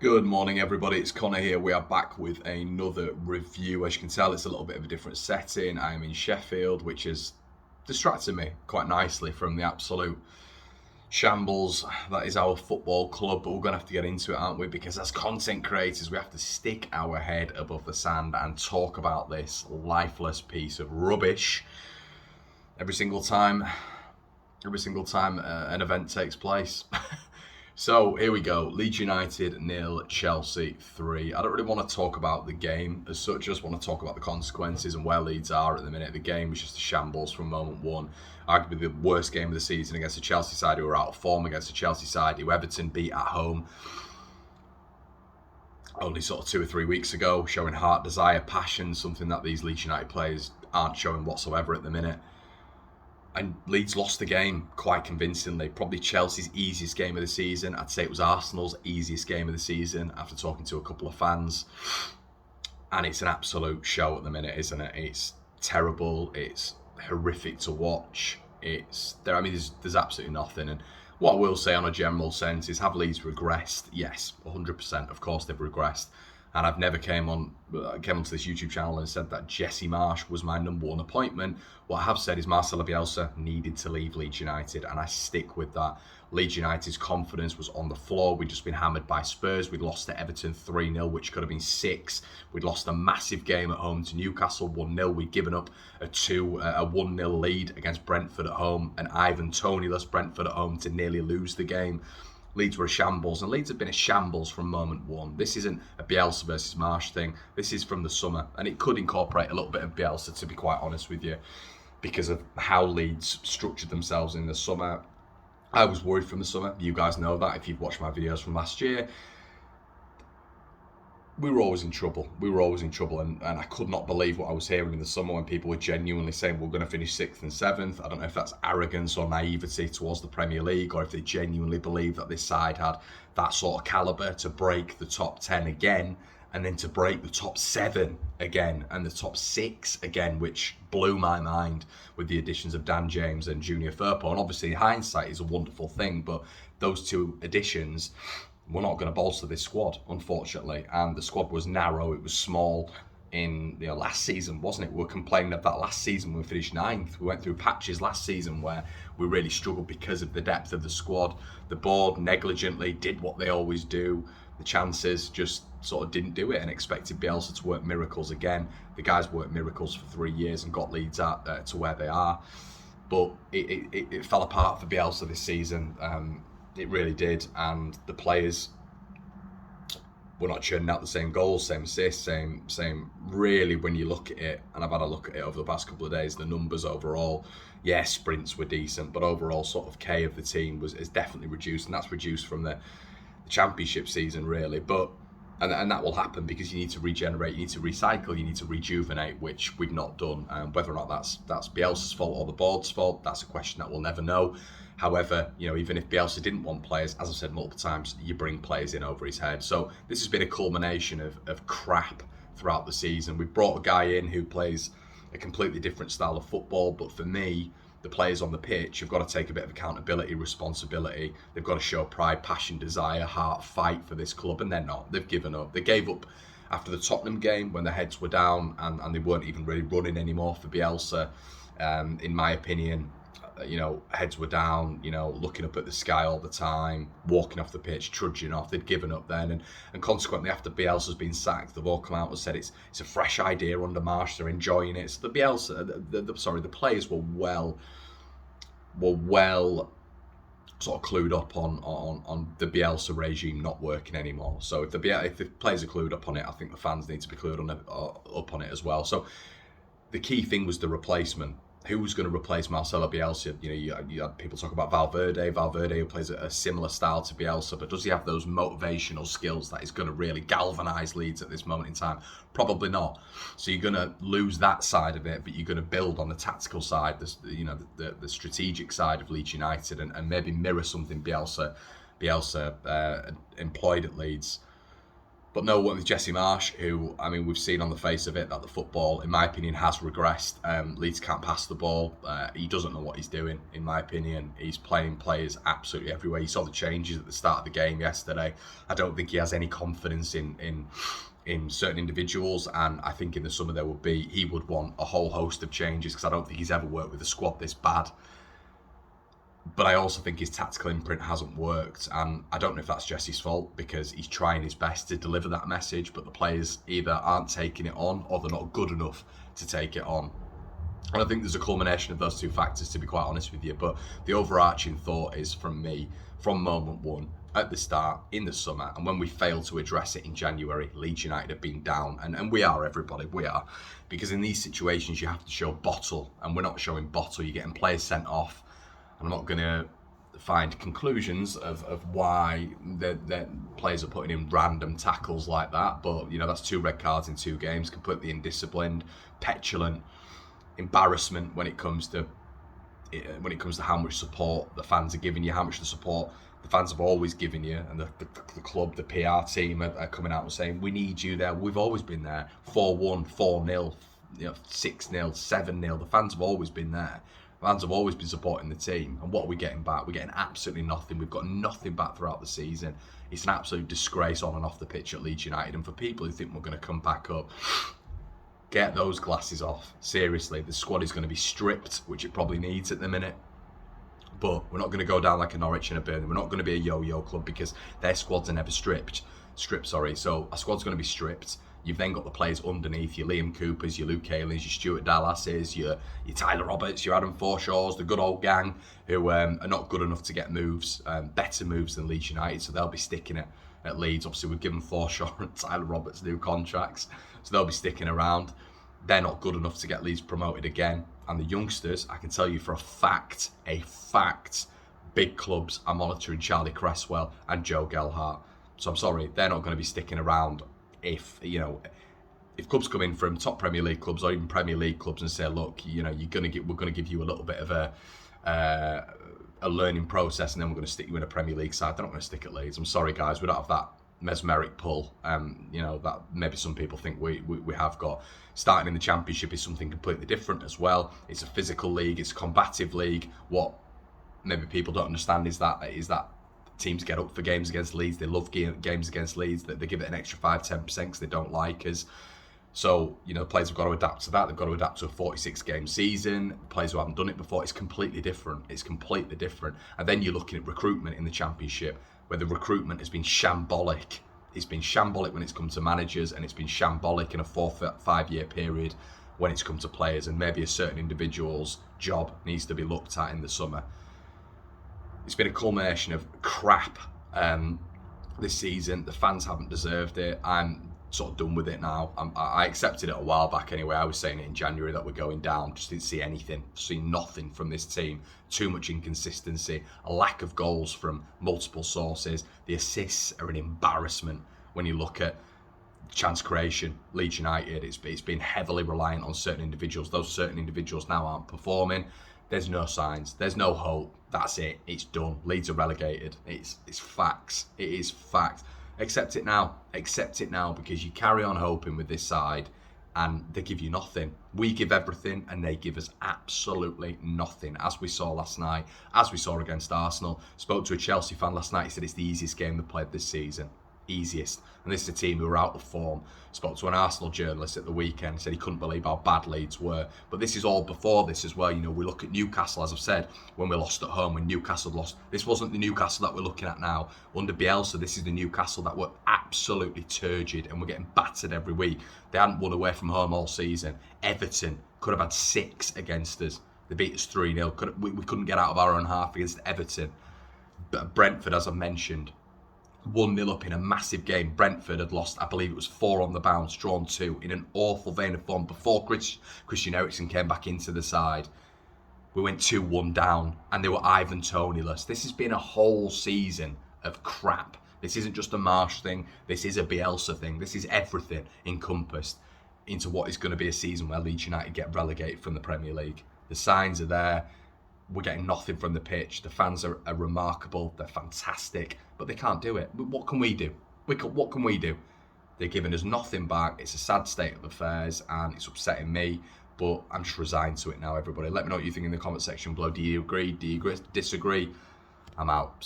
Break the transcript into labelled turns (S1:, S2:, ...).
S1: Good morning, everybody. It's Connor here. We are back with another review. As you can tell, it's a little bit of a different setting. I am in Sheffield, which is distracting me quite nicely from the absolute shambles that is our football club. But we're going to have to get into it, aren't we? Because as content creators, we have to stick our head above the sand and talk about this lifeless piece of rubbish every single time an event takes place. So here we go. Leeds United 0, Chelsea 3. I don't really want to talk about the game as such. I just want to talk about the consequences and where Leeds are at the minute. The game was just a shambles from moment one. Arguably the worst game of the season against a Chelsea side who were out of form, against a Chelsea side who Everton beat at home only sort of 2 or 3 weeks ago, showing heart, desire, passion, something that these Leeds United players aren't showing whatsoever at the minute. And Leeds lost the game quite convincingly. Probably Chelsea's easiest game of the season. I'd say it was Arsenal's easiest game of the season after talking to a couple of fans. And it's an absolute show at the minute, isn't it? It's terrible. It's horrific to watch. There's absolutely nothing. And what I will say on a general sense is, have Leeds regressed? Yes, 100%. Of course they've regressed. And I've never came onto this YouTube channel and said that Jesse Marsch was my number one appointment. What I have said is Marcelo Bielsa needed to leave Leeds United, and I stick with that. Leeds United's confidence was on the floor. We'd just been hammered by Spurs. We'd lost to Everton 3-0, which could have been 6. We'd lost a massive game at home to Newcastle 1-0. We'd given up a 1-0 lead against Brentford at home, and Ivan Toney-less Brentford at home to nearly lose the game. Leeds were a shambles, and Leeds have been a shambles from moment one. This isn't a Bielsa versus Marsch thing. This is from the summer, and it could incorporate a little bit of Bielsa, to be quite honest with you, because of how Leeds structured themselves in the summer. I was worried from the summer. You guys know that if you've watched my videos from last year. We were always in trouble. And I could not believe what I was hearing in the summer when people were genuinely saying we're going to finish 6th and 7th. I don't know if that's arrogance or naivety towards the Premier League, or if they genuinely believe that this side had that sort of calibre to break the top 10 again, and then to break the top 7 again, and the top 6 again, which blew my mind with the additions of Dan James and Junior Firpo. And obviously hindsight is a wonderful thing, but those two additions, we're not going to bolster this squad, unfortunately. And the squad was narrow, it was small in last season, wasn't it? We were complaining of that last season when we finished 9th. We went through patches last season where we really struggled because of the depth of the squad. The board negligently did what they always do. The chances just sort of didn't do it, and expected Bielsa to work miracles again. The guys worked miracles for 3 years and got Leeds to where they are. But it fell apart for Bielsa this season. It really did, and the players were not churning out the same goals, same assists, same. Really, when you look at it, and I've had a look at it over the past couple of days, the numbers overall, yes, sprints were decent, but overall sort of K of the team is definitely reduced, and that's reduced from the championship season, really. But and that will happen because you need to regenerate, you need to recycle, you need to rejuvenate, which we've not done. Whether or not that's Bielsa's fault or the board's fault, that's a question that we'll never know. However, even if Bielsa didn't want players, as I've said multiple times, you bring players in over his head. So this has been a culmination of crap throughout the season. We've brought a guy in who plays a completely different style of football, but for me, the players on the pitch have got to take a bit of accountability, responsibility. They've got to show pride, passion, desire, heart, fight for this club, and they're not. They've given up. They gave up after the Tottenham game when their heads were down and they weren't even really running anymore for Bielsa. In my opinion, heads were down, looking up at the sky all the time, walking off the pitch, trudging off. They'd given up then, and consequently, after Bielsa's been sacked, they've all come out and said it's a fresh idea under Marsch. They're enjoying it. So the players were well sort of clued up on the Bielsa regime not working anymore. So if the players are clued up on it, I think the fans need to be clued up on it as well. So the key thing was the replacement. Who was going to replace Marcelo Bielsa? You had people talk about Valverde who plays a similar style to Bielsa, but does he have those motivational skills that is going to really galvanise Leeds at this moment in time? Probably not. So you're going to lose that side of it, but you're going to build on the tactical side, the strategic side of Leeds United, and maybe mirror something Bielsa employed at Leeds. But no one with Jesse Marsch, who, I mean, we've seen on the face of it that the football, in my opinion, has regressed. Leeds can't pass the ball. He doesn't know what he's doing, in my opinion. He's playing players absolutely everywhere. You saw the changes at the start of the game yesterday. I don't think he has any confidence in certain individuals, and I think in the summer he would want a whole host of changes, because I don't think he's ever worked with a squad this bad. But I also think his tactical imprint hasn't worked, and I don't know if that's Jesse's fault, because he's trying his best to deliver that message, but the players either aren't taking it on or they're not good enough to take it on. And I think there's a culmination of those two factors, to be quite honest with you. But the overarching thought is, from me, from moment one, at the start, in the summer, and when we failed to address it in January, Leeds United have been down. And we are, everybody, we are. Because in these situations, you have to show bottle, and we're not showing bottle. You're getting players sent off. I'm not going to find conclusions of why the players are putting in random tackles like that, but that's 2 red cards in 2 games, completely indisciplined, petulant, embarrassment when it comes to how much support the fans are giving you, how much the support the fans have always given you, and the club, the PR team are coming out and saying, we need you there. We've always been there. 4-1, 4-0, 6-0, 7-0. The fans have always been there. Fans have always been supporting the team. And what are we getting back? We're getting absolutely nothing. We've got nothing back throughout the season. It's an absolute disgrace on and off the pitch at Leeds United. And for people who think we're going to come back up, get those glasses off. Seriously, the squad is going to be stripped, which it probably needs at the minute. But we're not going to go down like a Norwich and a Burnley. We're not going to be a yo-yo club, because their squads are never stripped. So our squad's going to be stripped. You've then got the players underneath, your Liam Coopers, your Luke Halens, your Stuart Dallases, your Tyler Roberts, your Adam Forshaws, the good old gang, who are not good enough to get moves, better moves than Leeds United, so they'll be sticking it at Leeds. Obviously, we've given Forshaw and Tyler Roberts new contracts, so they'll be sticking around. They're not good enough to get Leeds promoted again. And the youngsters, I can tell you for a fact, big clubs are monitoring Charlie Cresswell and Joe Gelhardt. So I'm sorry, they're not going to be sticking around. If clubs come in from top Premier League clubs or even Premier League clubs and say, look, we're going to give you a little bit of a learning process, and then we're going to stick you in a Premier League side, they're not going to stick at Leeds. I'm sorry, guys, we don't have that mesmeric pull. That maybe some people think we have got. Starting in the Championship is something completely different as well. It's a physical league. It's a combative league. What maybe people don't understand is that teams get up for games against Leeds. They love games against Leeds. That they give it an extra 5-10% because they don't like us. So, players have got to adapt to that. They've got to adapt to a 46-game season. Players who haven't done it before, it's completely different. And then you're looking at recruitment in the Championship, where the recruitment has been shambolic. It's been shambolic when it's come to managers, and it's been shambolic in a 4-5 year period when it's come to players. And maybe a certain individual's job needs to be looked at in the summer. It's been a culmination of crap this season. The fans haven't deserved it. I'm sort of done with it now. I accepted it a while back anyway. I was saying it in January that we're going down. Just didn't see anything. See nothing from this team. Too much inconsistency. A lack of goals from multiple sources. The assists are an embarrassment when you look at chance creation. Leeds United, it's been heavily reliant on certain individuals. Those certain individuals now aren't performing. There's no signs. There's no hope. That's it. It's done. Leeds are relegated. It's facts. It is fact. Accept it now. Accept it now, because you carry on hoping with this side and they give you nothing. We give everything and they give us absolutely nothing, as we saw last night, as we saw against Arsenal. Spoke to a Chelsea fan last night. He said it's the easiest game they've played this season. Easiest. And this is a team who are out of form. Spoke to an Arsenal journalist at the weekend, said he couldn't believe how bad Leeds were. But this is all before this as well. We look at Newcastle, as I've said, when we lost at home, when Newcastle lost. This wasn't the Newcastle that we're looking at now. Under Bielsa, this is the Newcastle that were absolutely turgid and we're getting battered every week. They hadn't won away from home all season. Everton could have had 6 against us. They beat us 3-0. We couldn't get out of our own half against Everton. But Brentford, as I mentioned, 1-0 up in a massive game. Brentford had lost, I believe it was 4 on the bounce, drawn 2 in an awful vein of form before Christian Eriksen came back into the side. We went 2-1 down and they were Ivan Toney-less. This has been a whole season of crap. This isn't just a Marsch thing. This is a Bielsa thing. This is everything encompassed into what is going to be a season where Leeds United get relegated from the Premier League. The signs are there. We're getting nothing from the pitch. The fans are remarkable. They're fantastic, but they can't do it. What can we do? What can we do? They're giving us nothing back. It's a sad state of affairs, and it's upsetting me. But I'm just resigned to it now, everybody. Let me know what you think in the comment section below. Do you agree? Do you disagree? I'm out.